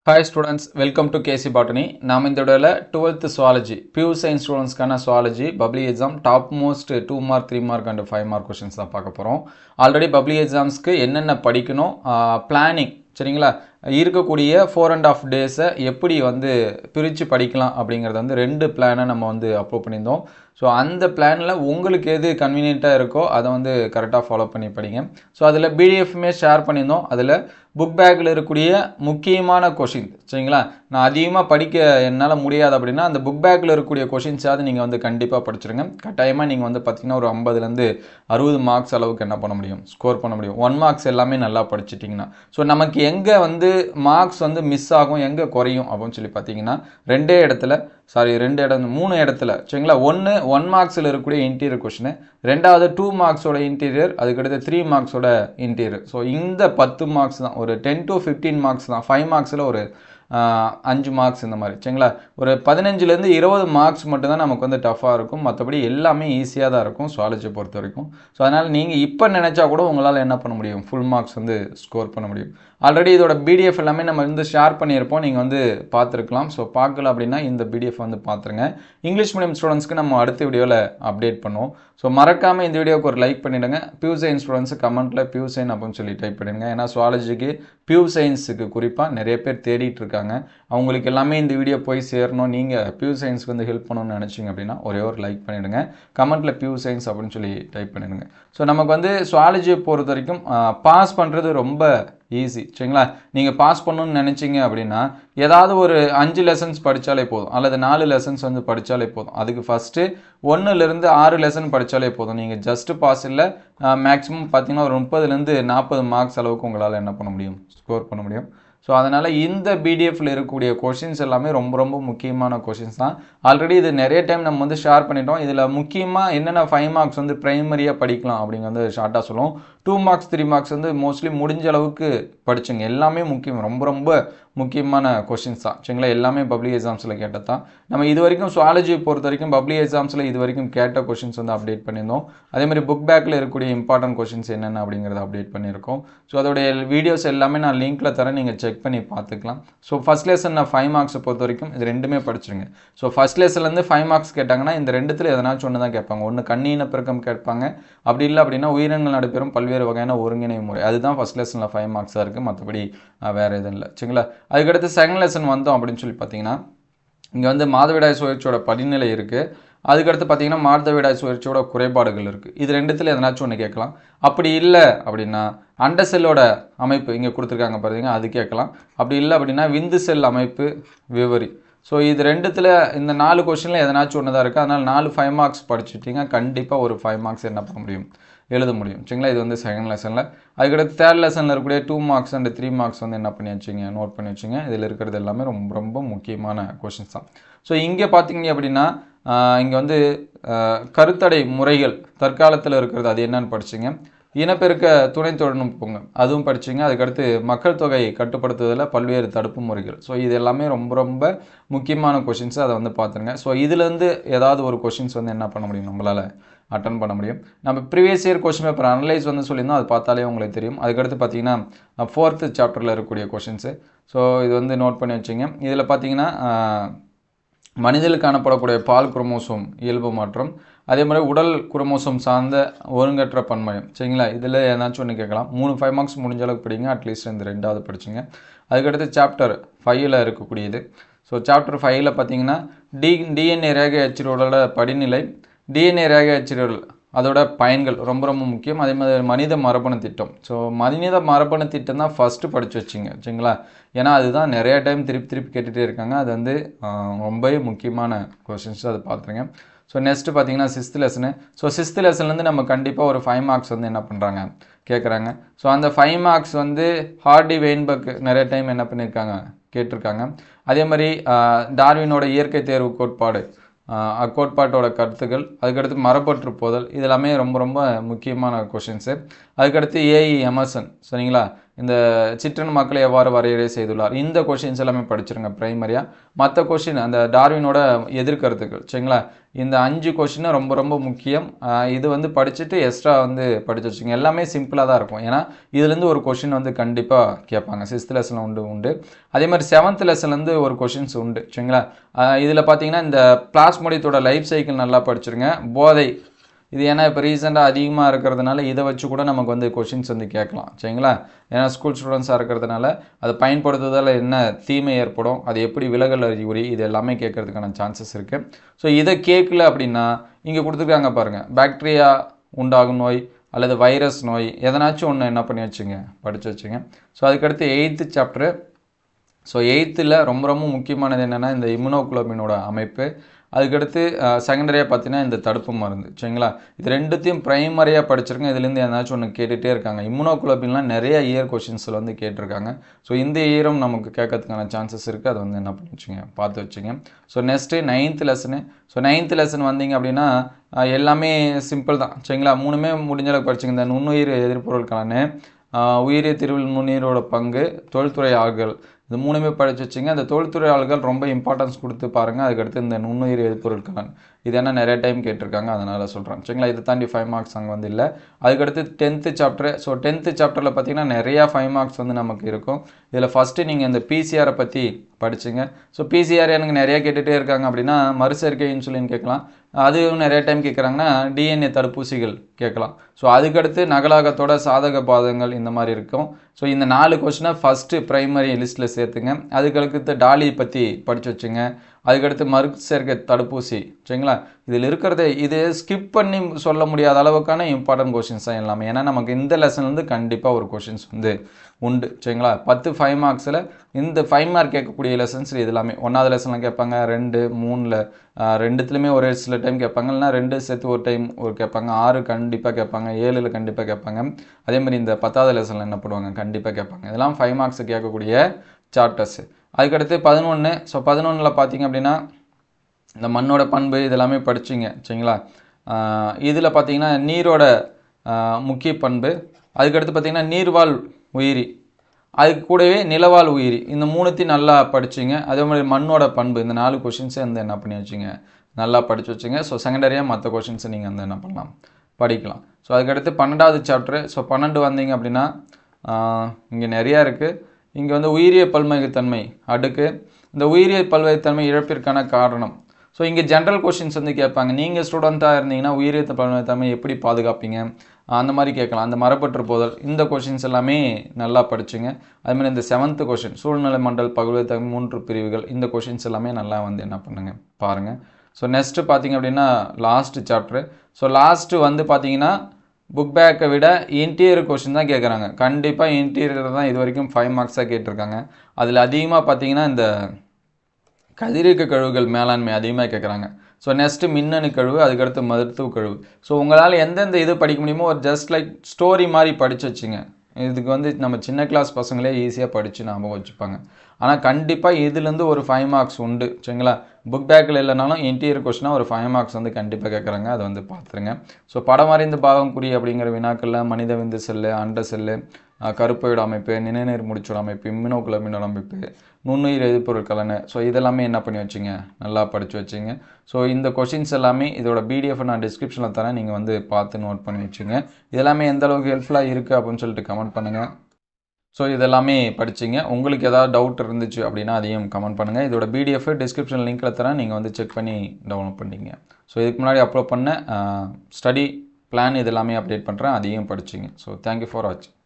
Hi students, welcome to KC Botany. நாம் இந்த வீடியோல 12th zoology, pure science students கான zoology public exam top most 2 mark, 3 mark and 5 mark questions தான் பார்க்க போறோம். ஆல்ரெடி public examsக்கு என்னென்ன படிக்கணும், பிளானிங் சரிங்களா, இருக்கக்கூடிய 4.5 days எப்படி வந்து பிரித்து படிக்கலாம் அப்படிங்கிறது வந்து ரெண்டு பிளானை நம்ம வந்து அப்லோட் பண்ணியிருந்தோம். ஸோ அந்த பிளானில் உங்களுக்கு எது கன்வீனியண்ட்டாக இருக்கோ அதை வந்து கரெக்டாக ஃபாலோ பண்ணி படிங்க. ஸோ அதில் பிடிஎஃப்மே ஷேர் பண்ணியிருந்தோம். அதில் புக் பேக்கில் இருக்கக்கூடிய முக்கியமான கொஷின் சரிங்களா, நான் அதிகமாக படிக்க என்னால் முடியாது அப்படின்னா அந்த புக் பேக்கில் இருக்கக்கூடிய கொஷின்ஸாவது நீங்கள் வந்து கண்டிப்பாக படிச்சிருங்க. கட்டாயமாக நீங்கள் வந்து பார்த்திங்கன்னா ஒரு 50லேருந்து 60 மார்க்ஸ் அளவுக்கு என்ன பண்ண முடியும், ஸ்கோர் பண்ண முடியும். 1 மார்க்ஸ் எல்லாமே நல்லா படிச்சிட்டிங்கன்னா. ஸோ நமக்கு எங்கே வந்து மார்க்ஸ் வந்து மிஸ் ஆகும், எங்கே குறையும் அப்படின்னு சொல்லி பார்த்தீங்கன்னா மூணு இடத்துல சரிங்களா. ஒன் மார்க்ஸில் இருக்கக்கூடிய இன்டீரியர் கொஷின், ரெண்டாவது 2 மார்க்ஸோட இன்டீரியர், அதுக்கடுத்து 3 மார்க்ஸோட இன்டீரியர். ஸோ இந்த 10 மார்க்ஸ் தான், ஒரு 10 to 15 மார்க்ஸ் தான். 5 மார்க்ஸில் ஒரு 5 மார்க்ஸ் இந்த மாதிரி சரிங்களா. ஒரு 15லேருந்து 20 மார்க்ஸ் மட்டும்தான் நமக்கு வந்து டஃப்பாக இருக்கும். மற்றபடி எல்லாமே ஈஸியாக தான் இருக்கும் சுவாலஜியை பொறுத்த வரைக்கும். ஸோ அதனால் நீங்கள் இப்போ நினச்சா கூட உங்களால் என்ன பண்ண முடியும், ஃபுல் மார்க்ஸ் வந்து ஸ்கோர் பண்ண முடியும். ஆல்ரெடி இதோட பிடிஎஃப் எல்லாமே நம்ம வந்து ஷேர் பண்ணியிருப்போம், நீங்கள் வந்து பார்த்துருக்கலாம். ஸோ பார்க்கல அப்படின்னா இந்த பிடிஎஃப் வந்து பார்த்துருங்க. இங்கிலீஷ் மீடியம் ஸ்டூடெண்ட்ஸ்க்கு நம்ம அடுத்த வீடியோவில் அப்டேட் பண்ணுவோம். ஸோ மறக்காமல் இந்த வீடியோவுக்கு ஒரு லைக் பண்ணிவிடுங்க. பியூர் சயின்ஸ் ஸ்டூடெண்ட்ஸ் கமெண்ட்டில் பியூர் சயின்ஸ் அப்படின்னு சொல்லி டைப் பண்ணிடுங்க. ஏன்னா சுவாலஜிக்கு பியூர் சயின்ஸுக்கு குறிப்பாக நிறைய பேர் தேடிட்டு இருக்காங்க. அவங்களுக்கு எல்லாமே இந்த வீடியோ போய் சேரணும், நீங்கள் பியூர் சயின்ஸ்க்கு வந்து ஹெல்ப் பண்ணணும்னு நினச்சிங்க அப்படின்னா ஒரே ஒரு லைக் பண்ணிவிடுங்க. கமெண்ட்டில் பியூர் சயின்ஸ் அப்படின்னு சொல்லி டைப் பண்ணிடுங்க. ஸோ நமக்கு வந்து சுவாலஜியை பொறுத்த வரைக்கும் பாஸ் பண்ணுறது ரொம்ப ஈஸி சரிங்களா. நீங்கள் பாஸ் பண்ணணும்னு நினச்சிங்க அப்படின்னா ஏதாவது ஒரு 5 லெசன்ஸ் படித்தாலே போதும், அல்லது 4 லெசன்ஸ் வந்து படித்தாலே போதும். அதுக்கு ஃபஸ்ட்டு 1லேருந்து 6 லெசன் படித்தாலே போதும். நீங்கள் ஜஸ்ட்டு பாஸ் இல்லை, மேக்ஸிமம் பார்த்தீங்கன்னா ஒரு 30லேருந்து 40 மார்க்ஸ் அளவுக்கு உங்களால் என்ன பண்ண முடியும், ஸ்கோர் பண்ண முடியும். ஸோ அதனால் இந்த பிடிஎஃப்பில் இருக்கக்கூடிய கொஷின்ஸ் எல்லாமே ரொம்ப ரொம்ப முக்கியமான கொஷின்ஸ் தான். ஆல்ரெடி இது நிறைய டைம் நம்ம வந்து ஷேர் பண்ணிட்டோம். இதில் முக்கியமாக என்னென்ன 5 மார்க்ஸ் வந்து ப்ரைமரியாக படிக்கலாம் அப்படிங்க வந்து ஷார்ட்டாக சொல்லுவோம். 2 மார்க்ஸ் 3 மார்க்ஸ் வந்து மோஸ்ட்லி முடிஞ்ச அளவுக்கு படிச்சுங்க. எல்லாமே முக்கியம், ரொம்ப ரொம்ப முக்கியமான கொஷின்ஸ் தான் சரிங்களா. எல்லாமே பப்ளிக் எக்ஸாம்ஸில் கேட்டது தான். நம்ம இது வரைக்கும் சுவாலஜியை பொறுத்த வரைக்கும் பப்ளிக் எக்ஸாம்ஸில் இது வரைக்கும் கேட்ட கொஷின்ஸ் வந்து அப்டேட் பண்ணியிருந்தோம். அதேமாதிரி புக் பேக்கில் இருக்கக்கூடிய இம்பார்ட்டன்ட் கொஷின்ஸ் என்னென்ன அப்படிங்கிறத அப்டேட் பண்ணியிருக்கோம். ஸோ அதோடைய வீடியோஸ் எல்லாமே நான் லிங்க்கில் தரேன், நீங்கள் செக் பண்ணி பார்த்துக்கலாம். ஸோ ஃபஸ்ட் லெசன் நான் 5 மார்க்ஸை பொறுத்த வரைக்கும் இது ரெண்டுமே படிச்சிருங்க. ஸோ ஃபஸ்ட் லெசன்லேருந்து 5 மார்க்ஸ் கேட்டாங்கன்னா இந்த ரெண்டுத்தில் எதனாச்சும் ஒன்று தான் கேட்பாங்க. ஒன்று கண்ணின பெருக்கம் கேட்பாங்க, அப்படி இல்லை அப்படின்னா உயிரினங்கள் நடைபெறும் பல்வேறு வகையான ஒருங்கிணைவு முறை. அதுதான் ஃபஸ்ட் லெசனில் 5 மார்க்ஸாக இருக்குது, மற்றபடி வேறு எதுவும் இல்லை சரிங்களா. அதுக்கடுத்து செகண்ட் லெசன் வந்தோம் அப்படின்னு சொல்லி பார்த்தீங்கன்னா இங்கே வந்து மாதவிடாய் சுழற்சியோட படிநிலை இருக்குது. அதுக்கடுத்து பார்த்தீங்கன்னா மாதவிடாய் சுழற்சியோட குறைபாடுகள் இருக்குது. இது ரெண்டுத்தில் எதனாச்சும் ஒன்று கேட்கலாம். அப்படி இல்லை அப்படின்னா அண்ட செல்லோட அமைப்பு இங்கே கொடுத்துருக்காங்க பாருங்க, அது கேட்கலாம். அப்படி இல்லை அப்படின்னா விந்து செல் அமைப்பு விவரி. ஸோ இது ரெண்டுத்தில் இந்த 4 கொஸ்டினில் எதனாச்சும் ஒன்று தான் இருக்குது. அதனால் 4 5 மார்க்ஸ் படிச்சுட்டிங்க, கண்டிப்பாக ஒரு 5 மார்க்ஸ் என்ன பண்ண முடியும், எழுத முடியும் சரிங்களா. இது வந்து செகண்ட் லெசனில். அதுக்கடுத்து தேர்ட் லெசனில் இருக்கக்கூடிய 2 மார்க்ஸ் அண்ட் 3 மார்க்ஸ் வந்து என்ன பண்ணி வச்சுங்க, நோட் பண்ணி வச்சுங்க. இதில் இருக்கிறது எல்லாமே ரொம்ப ரொம்ப முக்கியமான கொஷின்ஸ் தான். ஸோ இங்கே பார்த்தீங்க அப்படின்னா இங்கே வந்து கருத்தடை முறைகள் தற்காலத்தில் இருக்கிறது அது என்னன்னு படிச்சிங்க. இனப்பெருக்க துணை தொழில்நுட்பங்கள் அதுவும் படிச்சிங்க. அதுக்கடுத்து மக்கள் தொகை கட்டுப்படுத்துவதில் பல்வேறு தடுப்பு முறைகள். ஸோ இது எல்லாமே ரொம்ப ரொம்ப முக்கியமான கொஷின்ஸ், அதை வந்து பார்த்துருங்க. ஸோ இதுலேருந்து ஏதாவது ஒரு கொஷின்ஸ் வந்து என்ன பண்ண முடியும், நம்மளால் அட்டன் பண்ண முடியும். நம்ம previous year question paper analyse வந்து சொல்லியிருந்தோம், அது பார்த்தாலே உங்களுக்கு தெரியும். அதுக்கடுத்து பார்த்தீங்கன்னா 4th சாப்டரில் இருக்கக்கூடிய கொஷின்ஸு. ஸோ இது வந்து நோட் பண்ணி வச்சுங்க. இதில் பார்த்தீங்கன்னா மனிதனில் காணப்படக்கூடிய பால் குரோமோசோம் இயல்பு மாற்றம், அதே மாதிரி உடல் குரோமோசோம் சார்ந்த ஒருங்கற்ற பன்மயம் சரிங்களா. இதில் ஏதாச்சும் ஒன்று கேட்கலாம். 3 5 மார்க்ஸ் முடிஞ்ச அளவுக்கு படிங்க, அட்லீஸ்ட் இந்த 2வது படிச்சுங்க. அதுக்கடுத்து சாப்டர் 5ல் இருக்கக்கூடியது. ஸோ சாப்டர் 5ல் பார்த்தீங்கன்னா டிஎன்ஏ ரேகை அச்சிடுவதோட படிநிலை, டிஎன்ஏ ரேகை அச்சிடுதல் அதோட பயன்கள் ரொம்ப ரொம்ப முக்கியம். அதே மாதிரி மனித மரபணு திட்டம். ஸோ மனித மரபணு திட்டம் தான் ஃபஸ்ட்டு படித்து வச்சிங்க சரிங்களா. ஏன்னா அதுதான் நிறைய டைம் திருப்பி கேட்டுகிட்டே இருக்காங்க. அது வந்து ரொம்பவே முக்கியமான கொஷின்ஸ், அதை பார்த்துருங்க. ஸோ நெக்ஸ்ட்டு பார்த்தீங்கன்னா 6th லெசனு. ஸோ 6th லெசன்லேருந்து நம்ம கண்டிப்பாக ஒரு 5 மார்க்ஸ் வந்து என்ன பண்ணுறாங்க, கேட்குறாங்க. ஸோ அந்த 5 மார்க்ஸ் வந்து ஹார்டி வெயின்பர்க் நிறைய டைம் என்ன பண்ணியிருக்காங்க, கேட்டிருக்காங்க. அதே மாதிரி டார்வினோட இயற்கை தேர்வு கோட்பாடு, அக்கோட்பாட்டோட கருத்துக்கள், அதுக்கடுத்து மரபற்று போதல், இதெல்லாமே ரொம்ப ரொம்ப முக்கியமான கொஷின்ஸு. அதுக்கடுத்து ஏஇ எமர்சன் சரிங்களா. இந்த சிற்றன் மக்களை எவ்வாறு வரையறை செய்துள்ளார், இந்த கொஷின்ஸ் எல்லாமே படிச்சிருங்க பிரைமரியாக. மற்ற கொஷின் அந்த டார்வினோட எதிர்கருத்துக்கள் சரிங்களா, இந்த 5 கொஷின் ரொம்ப ரொம்ப முக்கியம். இது வந்து படிச்சுட்டு எக்ஸ்ட்ரா வந்து படிச்சு வச்சுங்க. எல்லாமே சிம்பிளாக தான் இருக்கும். ஏன்னா இதுலேருந்து ஒரு கொஷின் வந்து கண்டிப்பாக கேட்பாங்க. 6th லெசனில் உண்டு. அதே மாதிரி 7th லெசன்லேருந்து ஒரு கொஷின்ஸ் உண்டு சரிங்களா. இதில் பார்த்தீங்கன்னா இந்த பிளாஸ்மோடியத்தோட லைஃப் சைக்கிள் நல்லா படிச்சிருங்க. போதை இது ஏன்னா இப்போ ரீசெண்டாக அதிகமாக இருக்கிறதுனால இதை வச்சு கூட நமக்கு வந்து கொஷின்ஸ் வந்து கேட்கலாம் சரிங்களா. ஏன்னா ஸ்கூல் ஸ்டூடெண்ட்ஸாக இருக்கிறதுனால அதை பயன்படுத்துவதால் என்ன தீமை ஏற்படும், அது எப்படி விலகல் அறிகுறி, இது எல்லாமே கேட்கறதுக்கான சான்சஸ் இருக்குது. ஸோ இதை கேட்கல அப்படின்னா இங்கே கொடுத்துருக்காங்க பாருங்கள், பாக்டீரியா உண்டாகும் நோய் அல்லது வைரஸ் நோய் எதனாச்சும் ஒன்று என்ன பண்ணி வச்சுங்க படித்து வச்சுங்க. ஸோ அதுக்கடுத்து 8th சாப்டரு. ஸோ 8th ரொம்ப ரொம்ப முக்கியமானது என்னென்னா இந்த இம்யூனோகுளோபினோட அமைப்பு. அதுக்கடுத்து செகண்டரியாக பார்த்தீங்கன்னா இந்த தடுப்பு மருந்து சரிங்களா. இது ரெண்டுத்தையும் ப்ரைமரியாக படிச்சிருக்கேன். இதுலேருந்து ஏதாச்சும் ஒன்று கேட்டுகிட்டே இருக்காங்க. இம்யூனோகுளோபின்லாம் நிறைய இயர் கொஷின்ஸில் வந்து கேட்டிருக்காங்க. ஸோ இந்த இயரும் நமக்கு கேட்கறதுக்கான சான்சஸ் இருக்குது. அதை வந்து என்ன பண்ணி வச்சுங்க பார்த்து வச்சுங்க. So next 9th lesson. So 9th lesson வந்தீங்க அப்படின்னா எல்லாமே சிம்பிள் தான் சரிங்களா. 3மே முடிஞ்சளவுக்கு படிச்சுங்க. இந்த நுண்ணுயிர் எதிர்ப்பொருட்களான உயிரிய திருவில் நுண்ணுயிரோட பங்கு, தொழில்துறை ஆள்கள், இந்த 3மே படித்து வச்சுங்க. அந்த தொழில்துறை ஆள்கள் ரொம்ப இம்பார்ட்டன்ஸ் கொடுத்து பாருங்கள். அதுக்கடுத்து இந்த நுண்ணுயிர் எதிர்ப்பொருட்கள் இது என்ன நிறைய டைம் கேட்டிருக்காங்க, அதனால் சொல்கிறேன் சரிங்களா. இதை தாண்டி 5 மார்க்ஸ் அங்கே வந்து இல்லை. அதுக்கடுத்து 10th சாப்டரு. ஸோ 10th சாப்டரில் பார்த்தீங்கன்னா நிறையா 5 மார்க்ஸ் வந்து நமக்கு இருக்கும். இதில் ஃபஸ்ட்டு நீங்கள் இந்த பிசிஆரை பற்றி படிச்சுங்க. ஸோ பிசிஆர் எனக்கு நிறையா கேட்டுகிட்டே இருக்காங்க அப்படின்னா மறுசேர்க்கை இன்சுலின் கேட்கலாம். அதுவும் நிறைய டைம் கேட்குறாங்கன்னா டிஎன்ஏ தடுப்பூசிகள் கேட்கலாம். ஸோ அதுக்கடுத்து நகலாகத்தோட சாதக பாதங்கள் இந்த மாதிரி இருக்கும். ஸோ இந்த 4 கொஸ்டினை ஃபஸ்ட்டு ப்ரைமரி லிஸ்ட்டில் சேர்த்துங்க. அதுக்கடுத்து டாலி பற்றி படித்து வச்சுங்க. அதுக்கடுத்து மறுசேர்க்கை தடுப்பூசி சரிங்களா. இதில் இருக்கிறத இது ஸ்கிப் பண்ணி சொல்ல முடியாத அளவுக்கான இம்பார்ட்டன்ட் கொஷின்ஸ் தான் எல்லாமே. ஏன்னா நமக்கு இந்த லெசன்லேருந்து கண்டிப்பாக ஒரு கொஷின்ஸ் வந்து உண்டு சரிங்களா. 10 5 மார்க்ஸில் இந்த 5 மார்க் கேட்கக்கூடிய லெசன்ஸ் இது எல்லாமே. 1வது லெசனில் கேட்பாங்க, 2 3ல் 2த்துலையுமே ஒரு சில டைம் கேட்பாங்க, இல்லைனா 2 சேர்த்து ஒரு டைம் ஒரு கேட்பாங்க, 6 கண்டிப்பாக கேட்பாங்க, 7ல் கண்டிப்பாக கேட்பாங்க. அதே மாதிரி இந்த 10வது லெசனில் என்ன பண்ணுவாங்க கண்டிப்பாக கேட்பாங்க. இதெல்லாம் 5 மார்க்ஸ் கேட்கக்கூடிய சாப்டர்ஸு. அதுக்கடுத்து 11. ஸோ 11ல் பார்த்தீங்க அப்படின்னா இந்த மண்ணோட பண்பு இதெல்லாமே படிச்சிங்க சரிங்களா. இதில் பார்த்தீங்கன்னா நீரோட முக்கிய பண்பு, அதுக்கடுத்து பார்த்தீங்கன்னா நீர்வாழ் உயிரி, அதுக்கு கூடவே நிலவாழ் உயிரி, இந்த 3த்தையும் நல்லா படிச்சிங்க. அதே மாதிரி மண்ணோட பண்பு, இந்த 4 கொஷின்ஸை வந்து என்ன பண்ணி வச்சுங்க நல்லா படித்து வச்சுங்க. ஸோ செகண்டரியாக மற்ற கொஷின்ஸை நீங்கள் வந்து என்ன பண்ணலாம் படிக்கலாம். ஸோ அதுக்கடுத்து 12வது சாப்டரு. ஸோ 12 வந்தீங்க அப்படின்னா இங்கே நிறையா இருக்குது. இங்கே வந்து உயிரிய பல்வகைத்தன்மை அடுக்கு, இந்த உயிரிய பல்வகைத்தன்மை இழப்பிற்கான காரணம். ஸோ இங்கே ஜென்ரல் கொஷின்ஸ் வந்து கேட்பாங்க. நீங்கள் ஸ்டூடெண்ட்டாக இருந்தீங்கன்னா உயிரிய பல்வகைத்தன்மை எப்படி பாதுகாப்பீங்க அந்த மாதிரி கேட்கலாம். அந்த மரபற்று போதல் இந்த கொஷின்ஸ் எல்லாமே நல்லா படிச்சுங்க. அதுமாதிரி இந்த 7th கொஷின் சூழ்நிலை மண்டல் பல்வகைத்தன்மை 3 பிரிவுகள், இந்த கொஷின்ஸ் எல்லாமே நல்லா வந்து என்ன பண்ணுங்கள் பாருங்கள். ஸோ நெக்ஸ்ட்டு பார்த்தீங்க அப்படின்னா லாஸ்ட்டு சாப்டரு. ஸோ லாஸ்ட்டு வந்து பார்த்தீங்கன்னா புக் பேக்கை விட இன்டீரியர் கொஷின் தான் கேட்குறாங்க. கண்டிப்பாக இன்டீரியர் தான் இது வரைக்கும் 5 மார்க்ஸாக கேட்டிருக்காங்க. அதில் அதிகமாக பார்த்தீங்கன்னா இந்த கதிரியக்க கழிவுகள் மேலாண்மை அதிகமாக கேட்குறாங்க. ஸோ நெக்ஸ்ட்டு மின்னணு கழிவு, அதுக்கடுத்து மருத்துவ கழிவு. ஸோ உங்களால் எந்தெந்த இது படிக்க முடியுமோ ஒரு ஜஸ்ட் லைக் ஸ்டோரி மாதிரி படித்து வச்சுங்க. இதுக்கு வந்து நம்ம சின்ன கிளாஸ் பசங்களே ஈஸியாக படித்து ஞாபகம் வச்சுப்பாங்க. ஆனால் கண்டிப்பாக இதுலேருந்து ஒரு 5 மார்க்ஸ் உண்டு சரிங்களா. புக் பேக்கில் இல்லைனாலும் இன்டீரியர் கொஸ்டினாக ஒரு 5 மார்க்ஸ் வந்து கண்டிப்பாக கேட்குறாங்க. அதை வந்து பார்த்துருங்க. ஸோ படம் அறிந்து பாகம் குறி அப்படிங்கிற வினாக்களில் மனித விந்து செல்லு, அண்ட செல்லு, கருப்பையோட அமைப்பு, நிணநீர் முடிச்சோட அமைப்பு, இம்யூனோகுளோபினோட அமைப்பு, நுண்ணுயிர் எதிர்ப்பொருட்கள்னு, ஸோ இதெல்லாமே என்ன பண்ணி வச்சுங்க நல்லா படித்து வச்சுங்க. ஸோ இந்த கொஷின்ஸ் எல்லாமே இதோட பிடிஎஃப் நான் டிஸ்கிரிப்ஷனில் தரேன், நீங்கள் வந்து பார்த்து நோட் பண்ணி வச்சுங்க. இதெல்லாமே எந்த அளவுக்கு ஹெல்ப்ஃபுல்லாக இருக்குது அப்படின்னு சொல்லிட்டு கமெண்ட் பண்ணுங்கள். ஸோ இதெல்லாமே படிச்சிங்க. உங்களுக்கு ஏதாவது டவுட் இருந்துச்சு அப்படின்னா அதையும் கமெண்ட் பண்ணுங்கள். இதோட பிடிஎஃப் டிஸ்கிரிப்ஷன் லிங்க்கில் தரேன், நீங்கள் வந்து செக் பண்ணி டவுன்லோட் பண்ணிங்க. ஸோ இதுக்கு முன்னாடி அப்லோட் பண்ண ஸ்டடி பிளான் இதெல்லாமே அப்டேட் பண்ணுறேன், அதையும் படிச்சிங்க. ஸோ தேங்க்யூ ஃபார் வாட்சிங்.